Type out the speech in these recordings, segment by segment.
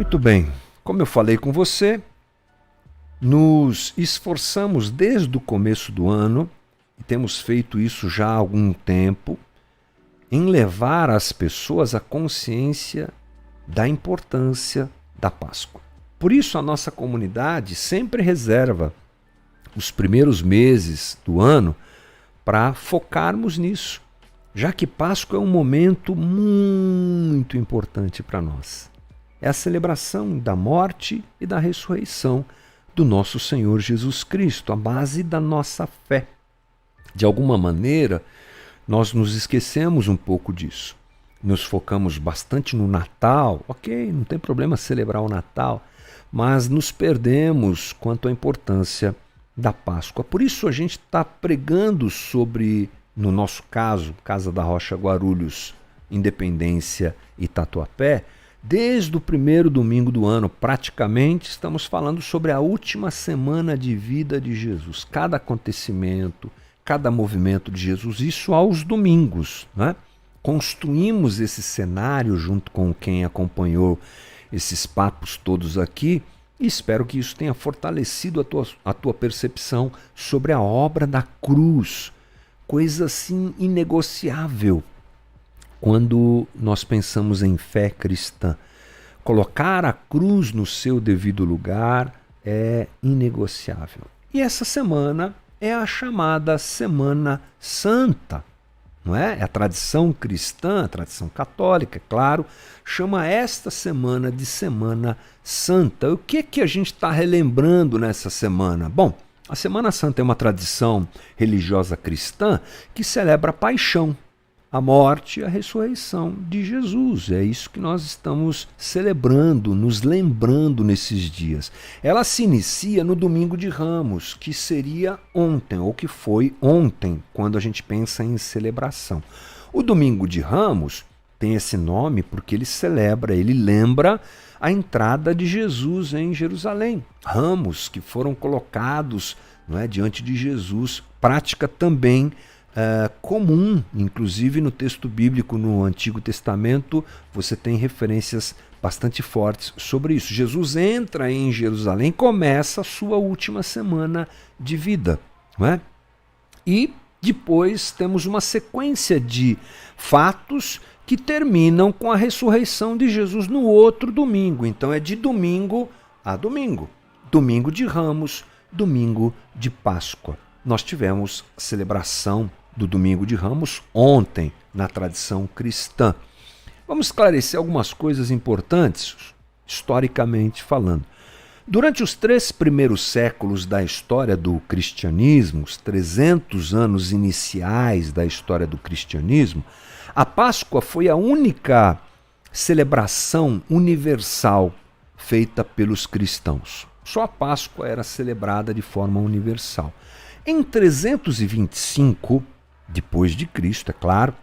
Muito bem, como eu falei com você, nos esforçamos desde o começo do ano, e temos feito isso já há algum tempo, em levar as pessoas à consciência da importância da Páscoa. Por isso a nossa comunidade sempre reserva os primeiros meses do ano para focarmos nisso, já que Páscoa é um momento muito importante para nós. É a celebração da morte e da ressurreição do nosso Senhor Jesus Cristo, a base da nossa fé. De alguma maneira, nós nos esquecemos um pouco disso. Nos focamos bastante no Natal, ok, não tem problema celebrar o Natal, mas nos perdemos quanto à importância da Páscoa. Por isso a gente está pregando sobre, no nosso caso, Casa da Rocha Guarulhos, Independência e Tatuapé, desde o primeiro domingo do ano, praticamente, estamos falando sobre a última semana de vida de Jesus. Cada acontecimento, cada movimento de Jesus, isso aos domingos, né? Construímos esse cenário junto com quem acompanhou esses papos todos aqui e espero que isso tenha fortalecido a tua percepção sobre a obra da cruz, coisa assim inegociável. Quando nós pensamos em fé cristã, colocar a cruz no seu devido lugar é inegociável. E essa semana é a chamada Semana Santa, não é? A tradição cristã, a tradição católica, é claro, chama esta semana de Semana Santa. O que a gente está relembrando nessa semana? Bom, a Semana Santa é uma tradição religiosa cristã que celebra a paixão, a morte e a ressurreição de Jesus. É isso que nós estamos celebrando, nos lembrando nesses dias. Ela se inicia no Domingo de Ramos, que seria ontem, ou que foi ontem, quando a gente pensa em celebração. O Domingo de Ramos tem esse nome porque ele celebra, ele lembra a entrada de Jesus em Jerusalém. Ramos que foram colocados, não é, diante de Jesus, prática também comum, inclusive no texto bíblico no Antigo Testamento, você tem referências bastante fortes sobre isso. Jesus entra em Jerusalém, começa a sua última semana de vida, não é? E depois temos uma sequência de fatos que terminam com a ressurreição de Jesus no outro domingo. Então é de domingo a domingo. Domingo de Ramos, domingo de Páscoa. Nós tivemos a celebração do Domingo de Ramos ontem, na tradição cristã. Vamos esclarecer algumas coisas importantes, historicamente falando. Durante os 3 primeiros séculos da história do cristianismo, os 300 anos iniciais da história do cristianismo, a Páscoa foi a única celebração universal feita pelos cristãos. Só a Páscoa era celebrada de forma universal. Em 325, depois de Cristo, é claro,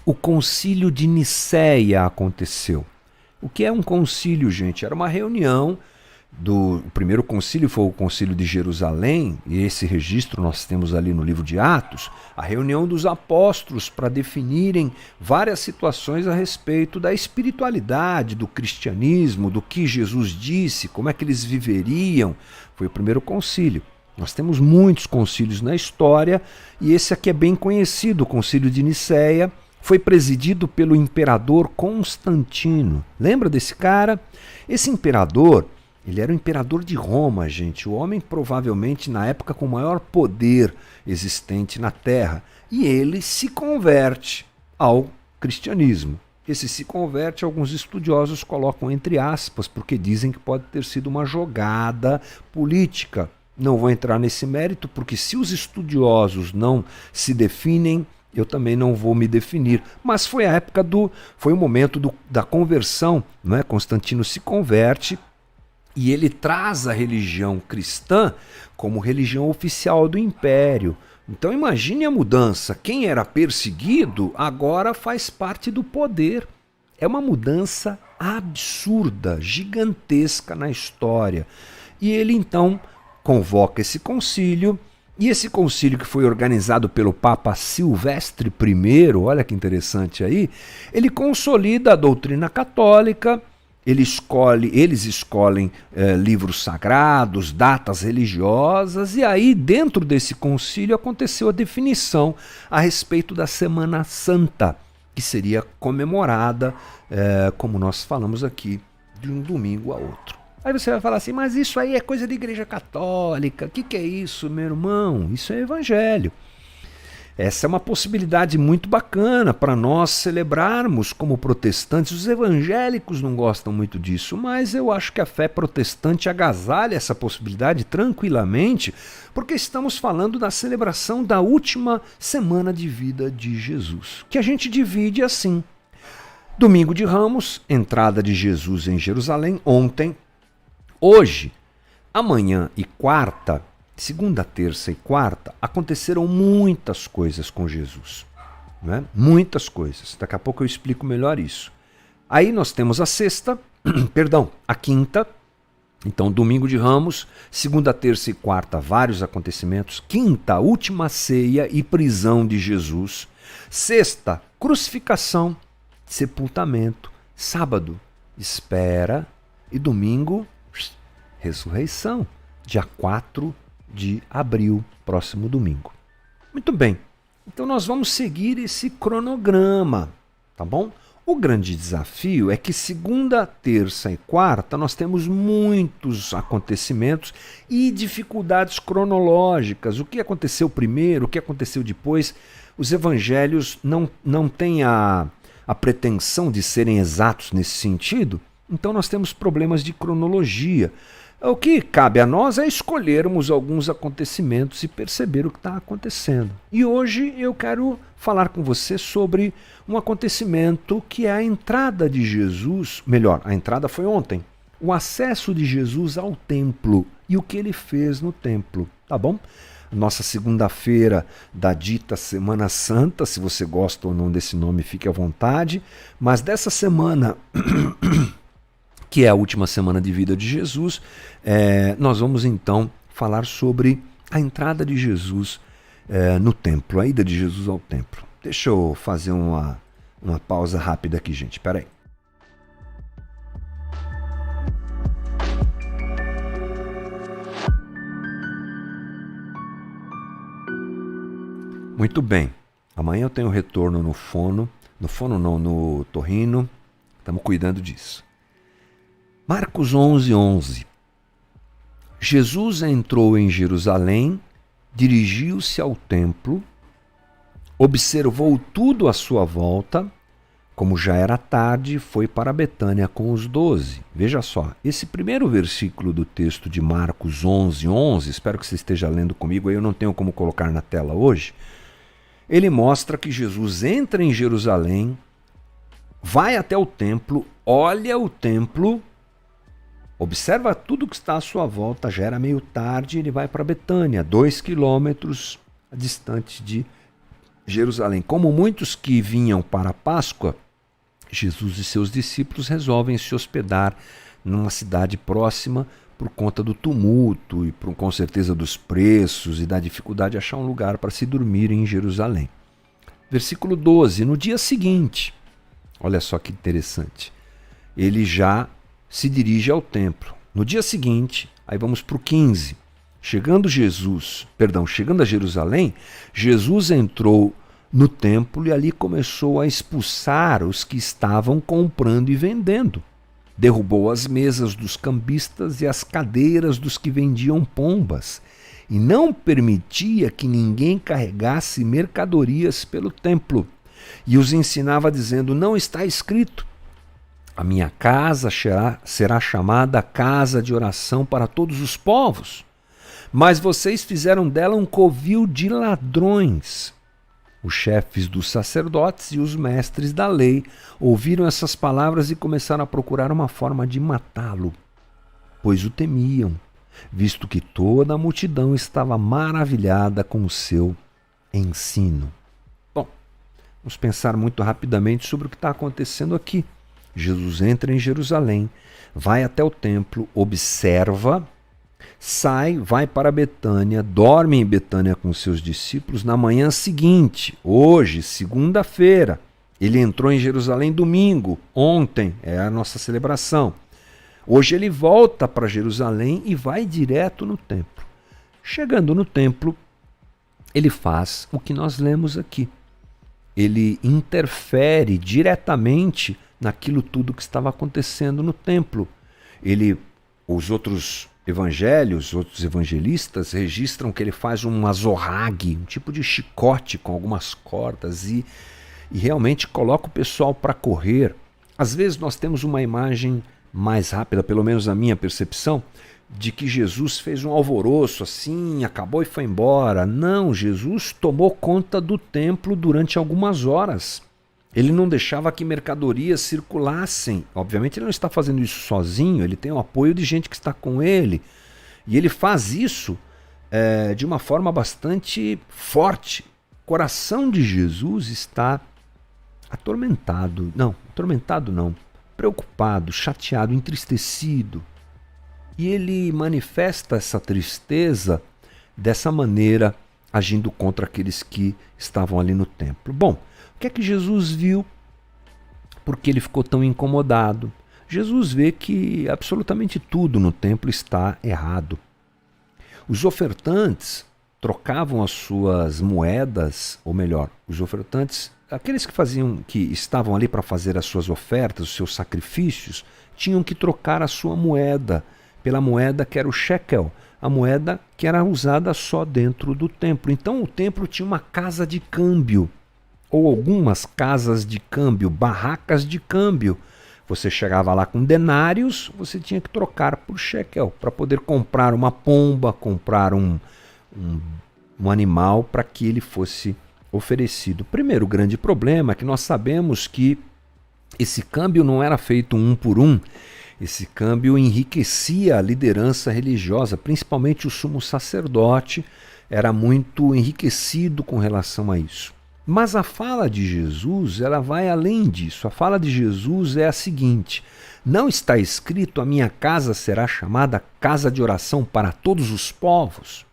o Concílio de Nicéia aconteceu. O que é um concílio, gente? Era uma reunião o primeiro concílio foi o Concílio de Jerusalém, e esse registro nós temos ali no livro de Atos, a reunião dos apóstolos para definirem várias situações a respeito da espiritualidade, do cristianismo, do que Jesus disse, como é que eles viveriam. Foi o primeiro concílio. Nós temos muitos concílios na história e esse aqui é bem conhecido, o Concílio de Nicéia. Foi presidido pelo imperador Constantino. Lembra desse cara? Esse imperador, ele era o imperador de Roma, gente. O homem provavelmente na época com o maior poder existente na Terra. E ele se converte ao cristianismo. Esse se converte, alguns estudiosos colocam entre aspas, porque dizem que pode ter sido uma jogada política. Não vou entrar nesse mérito, porque se os estudiosos não se definem, eu também não vou me definir. Mas foi a época foi o momento da conversão, não é? Constantino se converte e ele traz a religião cristã como religião oficial do império. Então imagine a mudança. Quem era perseguido agora faz parte do poder. É uma mudança absurda, gigantesca na história. E ele então convoca esse concílio, e esse concílio que foi organizado pelo Papa Silvestre I, olha que interessante aí, ele consolida a doutrina católica, eles escolhem livros sagrados, datas religiosas, e aí dentro desse concílio aconteceu a definição a respeito da Semana Santa, que seria comemorada, como nós falamos aqui, de um domingo a outro. Aí você vai falar assim, mas isso aí é coisa da Igreja Católica, o que é isso, meu irmão? Isso é Evangelho. Essa é uma possibilidade muito bacana para nós celebrarmos como protestantes. Os evangélicos não gostam muito disso, mas eu acho que a fé protestante agasalha essa possibilidade tranquilamente, porque estamos falando da celebração da última semana de vida de Jesus, que a gente divide assim. Domingo de Ramos, entrada de Jesus em Jerusalém, ontem. Hoje, amanhã e quarta, segunda, terça e quarta, aconteceram muitas coisas com Jesus. Né? Muitas coisas. Daqui a pouco eu explico melhor isso. Aí nós temos a sexta, a quinta. Então, domingo de Ramos, segunda, terça e quarta, vários acontecimentos. Quinta, última ceia e prisão de Jesus. Sexta, crucificação, sepultamento. Sábado, espera. E domingo, ressurreição, dia 4 de abril, próximo domingo. Muito bem, então nós vamos seguir esse cronograma, tá bom? O grande desafio é que segunda, terça e quarta nós temos muitos acontecimentos e dificuldades cronológicas. O que aconteceu primeiro, o que aconteceu depois. Os evangelhos não têm a pretensão de serem exatos nesse sentido, então nós temos problemas de cronologia. O que cabe a nós é escolhermos alguns acontecimentos e perceber o que está acontecendo. E hoje eu quero falar com você sobre um acontecimento que é a entrada de Jesus, melhor, a entrada foi ontem, o acesso de Jesus ao templo e o que ele fez no templo, tá bom? Nossa segunda-feira da dita Semana Santa, se você gosta ou não desse nome, fique à vontade, mas dessa semana... que é a última semana de vida de Jesus, nós vamos então falar sobre a entrada de Jesus no templo, a ida de Jesus ao templo. Deixa eu fazer uma pausa rápida aqui, gente, espera aí. Muito bem, amanhã eu tenho retorno no Fono não, no Torrino, estamos cuidando disso. Marcos 11:11. Jesus entrou em Jerusalém, dirigiu-se ao templo, observou tudo à sua volta, como já era tarde, foi para Betânia com os 12. Veja só, esse primeiro versículo do texto de Marcos 11:11, espero que você esteja lendo comigo, aí eu não tenho como colocar na tela hoje, ele mostra que Jesus entra em Jerusalém, vai até o templo, olha o templo, observa tudo que está à sua volta, já era meio tarde, ele vai para Betânia, 2 quilômetros distante de Jerusalém. Como muitos que vinham para a Páscoa, Jesus e seus discípulos resolvem se hospedar numa cidade próxima por conta do tumulto e com certeza dos preços e da dificuldade de achar um lugar para se dormir em Jerusalém. Versículo 12, no dia seguinte, olha só que interessante, ele já se dirige ao templo. No dia seguinte, aí vamos para o 15. Chegando a Jerusalém, Jesus entrou no templo e ali começou a expulsar os que estavam comprando e vendendo. Derrubou as mesas dos cambistas e as cadeiras dos que vendiam pombas, e não permitia que ninguém carregasse mercadorias pelo templo. E os ensinava dizendo, não está escrito, a minha casa será chamada casa de oração para todos os povos. Mas vocês fizeram dela um covil de ladrões. Os chefes dos sacerdotes e os mestres da lei ouviram essas palavras e começaram a procurar uma forma de matá-lo, pois o temiam, visto que toda a multidão estava maravilhada com o seu ensino. Bom, vamos pensar muito rapidamente sobre o que está acontecendo aqui. Jesus entra em Jerusalém, vai até o templo, observa, sai, vai para Betânia, dorme em Betânia com seus discípulos. Na manhã seguinte, hoje, segunda-feira, Ele entrou em Jerusalém domingo, ontem, é a nossa celebração. Hoje ele volta para Jerusalém e vai direto no templo. Chegando no templo, ele faz o que nós lemos aqui. Ele interfere diretamente naquilo tudo que estava acontecendo no templo. Os outros evangelhos, outros evangelistas registram que ele faz um azorrague, um tipo de chicote com algumas cordas e realmente coloca o pessoal para correr. Às vezes nós temos uma imagem mais rápida, pelo menos a minha percepção, de que Jesus fez um alvoroço assim, acabou e foi embora. Não, Jesus tomou conta do templo durante algumas horas. Ele não deixava que mercadorias circulassem. Obviamente ele não está fazendo isso sozinho, ele tem o apoio de gente que está com ele. E ele faz isso de uma forma bastante forte. O coração de Jesus está atormentado não, preocupado, chateado, entristecido. E ele manifesta essa tristeza dessa maneira, agindo contra aqueles que estavam ali no templo. Bom, o que é que Jesus viu? Porque ele ficou tão incomodado? Jesus vê que absolutamente tudo no templo está errado. Os ofertantes trocavam as suas moedas, ou melhor, os ofertantes, aqueles que estavam ali para fazer as suas ofertas, os seus sacrifícios, tinham que trocar a sua moeda pela moeda que era o shekel, a moeda que era usada só dentro do templo. Então o templo tinha uma casa de câmbio, ou algumas casas de câmbio, barracas de câmbio. Você chegava lá com denários, você tinha que trocar por shekel, para poder comprar uma pomba, comprar um animal para que ele fosse oferecido. Primeiro grande problema é que nós sabemos que esse câmbio não era feito um por um. Esse câmbio enriquecia a liderança religiosa, principalmente o sumo sacerdote era muito enriquecido com relação a isso. Mas a fala de Jesus, ela vai além disso. A fala de Jesus é a seguinte: não está escrito, a minha casa será chamada casa de oração para todos os povos?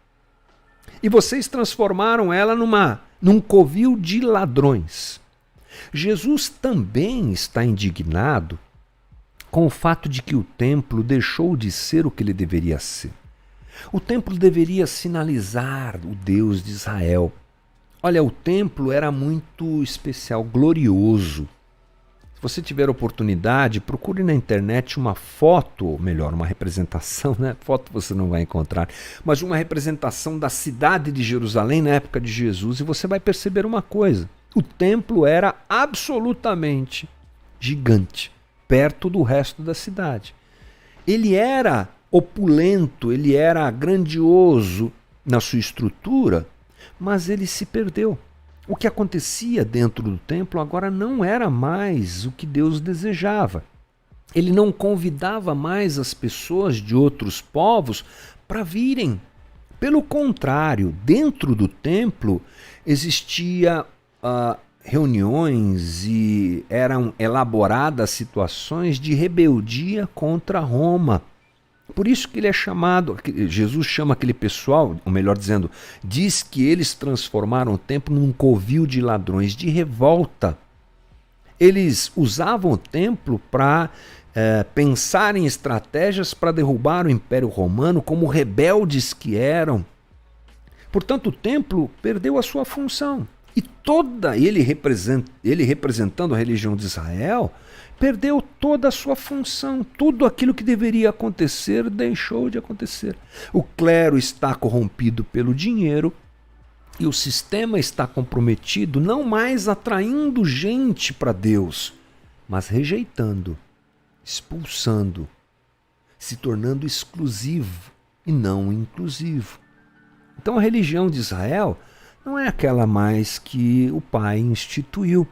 E vocês transformaram ela num covil de ladrões. Jesus também está indignado com o fato de que o templo deixou de ser o que ele deveria ser. O templo deveria sinalizar o Deus de Israel. Olha, o templo era muito especial, glorioso. Se você tiver oportunidade, procure na internet uma foto, ou melhor, uma representação, né? Foto você não vai encontrar, mas uma representação da cidade de Jerusalém na época de Jesus, e você vai perceber uma coisa: o templo era absolutamente gigante, perto do resto da cidade. Ele era opulento, ele era grandioso na sua estrutura, mas ele se perdeu. O que acontecia dentro do templo agora não era mais o que Deus desejava. Ele não convidava mais as pessoas de outros povos para virem. Pelo contrário, dentro do templo existia reuniões e eram elaboradas situações de rebeldia contra Roma. Por isso que ele é chamado, Jesus chama aquele pessoal, ou melhor dizendo, diz que eles transformaram o templo num covil de ladrões, de revolta. Eles usavam o templo para pensar em estratégias para derrubar o Império Romano, como rebeldes que eram. Portanto, o templo perdeu a sua função. E ele representando a religião de Israel, perdeu toda a sua função. Tudo aquilo que deveria acontecer deixou de acontecer. O clero está corrompido pelo dinheiro e o sistema está comprometido, não mais atraindo gente para Deus, mas rejeitando, expulsando, se tornando exclusivo e não inclusivo. Então a religião de Israel não é aquela mais que o Pai instituiu.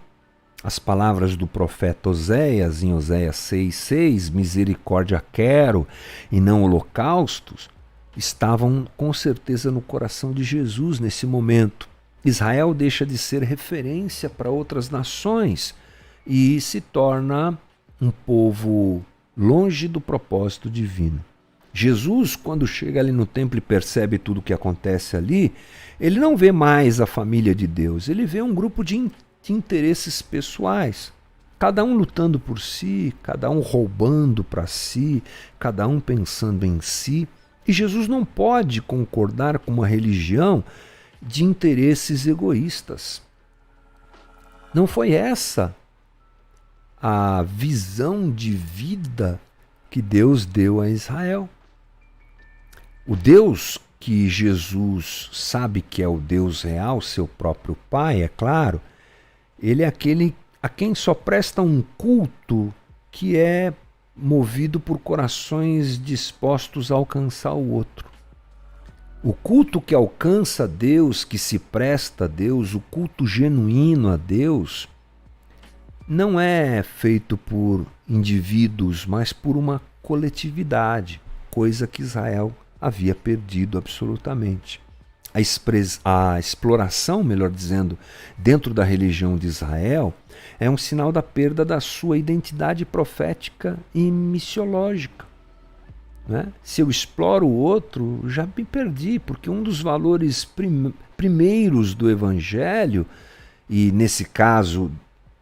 As palavras do profeta Oséias, em Oséias 6,6, misericórdia quero e não holocaustos, estavam com certeza no coração de Jesus nesse momento. Israel deixa de ser referência para outras nações e se torna um povo longe do propósito divino. Jesus, quando chega ali no templo e percebe tudo o que acontece ali, ele não vê mais a família de Deus, ele vê um grupo de de interesses pessoais. Cada um lutando por si, cada um roubando para si, cada um pensando em si. E Jesus não pode concordar com uma religião de interesses egoístas. Não foi essa a visão de vida que Deus deu a Israel. O Deus que Jesus sabe que é o Deus real, seu próprio Pai, é claro, ele é aquele a quem só presta um culto que é movido por corações dispostos a alcançar o outro. O culto que alcança Deus, que se presta a Deus, o culto genuíno a Deus, não é feito por indivíduos, mas por uma coletividade, coisa que Israel havia perdido absolutamente. A exploração, melhor dizendo, dentro da religião de Israel, é um sinal da perda da sua identidade profética e missiológica. Né? Se eu exploro o outro, já me perdi, porque um dos valores primeiros do Evangelho, e nesse caso,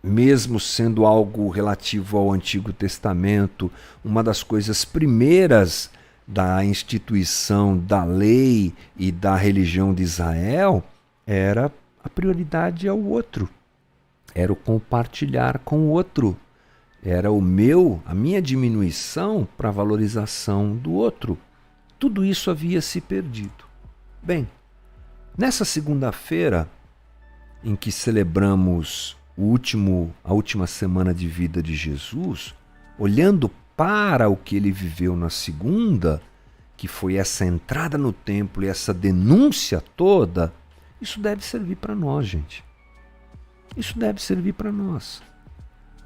mesmo sendo algo relativo ao Antigo Testamento, uma das coisas primeiras da instituição da lei e da religião de Israel era a prioridade ao outro, era o compartilhar com o outro, era a minha diminuição para a valorização do outro. Tudo isso havia se perdido. Bem, nessa segunda-feira em que celebramos a última semana de vida de Jesus, olhando para o que ele viveu na segunda, que foi essa entrada no templo e essa denúncia toda, isso deve servir para nós, gente. Isso deve servir para nós.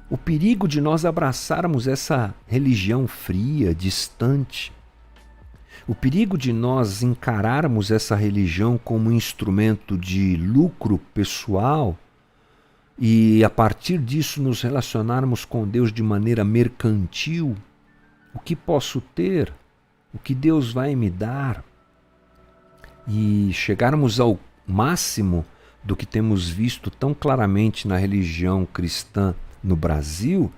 O perigo de nós abraçarmos essa religião fria, distante, o perigo de nós encararmos essa religião como um instrumento de lucro pessoal e a partir disso nos relacionarmos com Deus de maneira mercantil, o que posso ter, o que Deus vai me dar, e chegarmos ao máximo do que temos visto tão claramente na religião cristã no Brasil,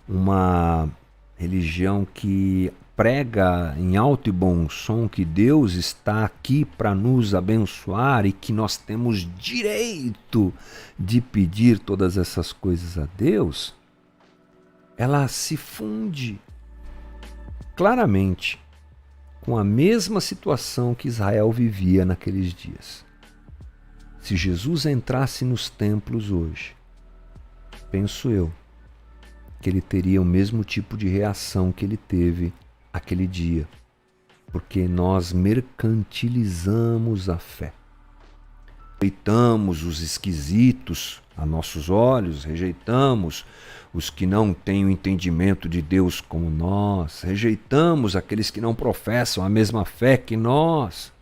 uma religião que prega em alto e bom som que Deus está aqui para nos abençoar e que nós temos direito de pedir todas essas coisas a Deus, ela se funde claramente com a mesma situação que Israel vivia naqueles dias. Se Jesus entrasse nos templos hoje, penso eu que ele teria o mesmo tipo de reação que ele teve aquele dia, porque nós mercantilizamos a fé. Rejeitamos os esquisitos a nossos olhos, rejeitamos os que não têm o entendimento de Deus como nós, rejeitamos aqueles que não professam a mesma fé que nós.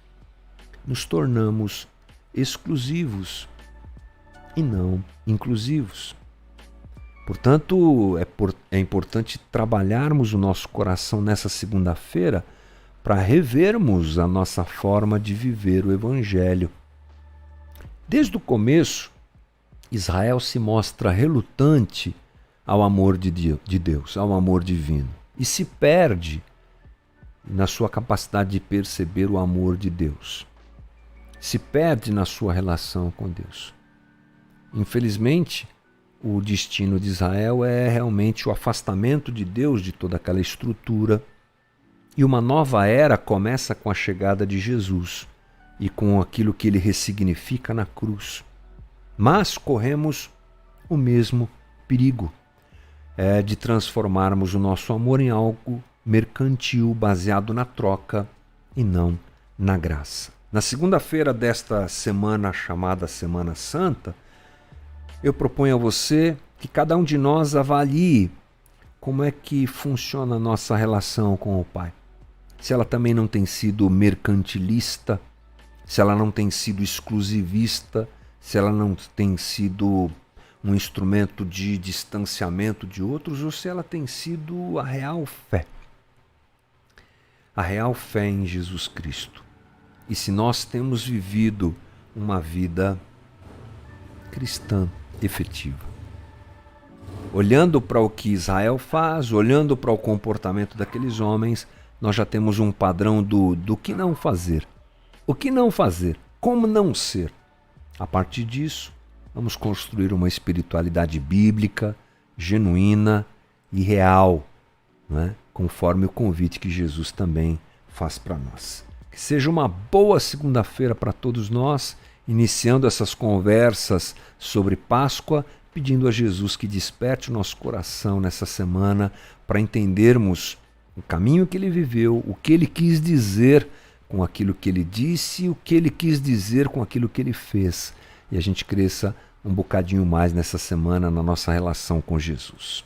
Nos tornamos exclusivos e não inclusivos. Portanto, é importante trabalharmos o nosso coração nessa segunda-feira para revermos a nossa forma de viver o Evangelho. Desde o começo, Israel se mostra relutante ao amor de Deus, ao amor divino, e se perde na sua capacidade de perceber o amor de Deus. Se perde na sua relação com Deus. Infelizmente, o destino de Israel é realmente o afastamento de Deus de toda aquela estrutura. E uma nova era começa com a chegada de Jesus e com aquilo que ele ressignifica na cruz. Mas corremos o mesmo perigo, de transformarmos o nosso amor em algo mercantil, baseado na troca e não na graça. Na segunda-feira desta semana chamada Semana Santa, eu proponho a você que cada um de nós avalie como é que funciona a nossa relação com o Pai. Se ela também não tem sido mercantilista, se ela não tem sido exclusivista, se ela não tem sido um instrumento de distanciamento de outros, ou se ela tem sido a real fé. A real fé em Jesus Cristo. E se nós temos vivido uma vida cristã, efetiva. Olhando para o que Israel faz, olhando para o comportamento daqueles homens, nós já temos um padrão do que não fazer. O que não fazer? Como não ser? A partir disso, vamos construir uma espiritualidade bíblica, genuína e real, né? Conforme o convite que Jesus também faz para nós. Que seja uma boa segunda-feira para todos nós, iniciando essas conversas sobre Páscoa, pedindo a Jesus que desperte o nosso coração nessa semana para entendermos o caminho que ele viveu, o que ele quis dizer com aquilo que ele disse e o que ele quis dizer com aquilo que ele fez. E a gente cresça um bocadinho mais nessa semana na nossa relação com Jesus.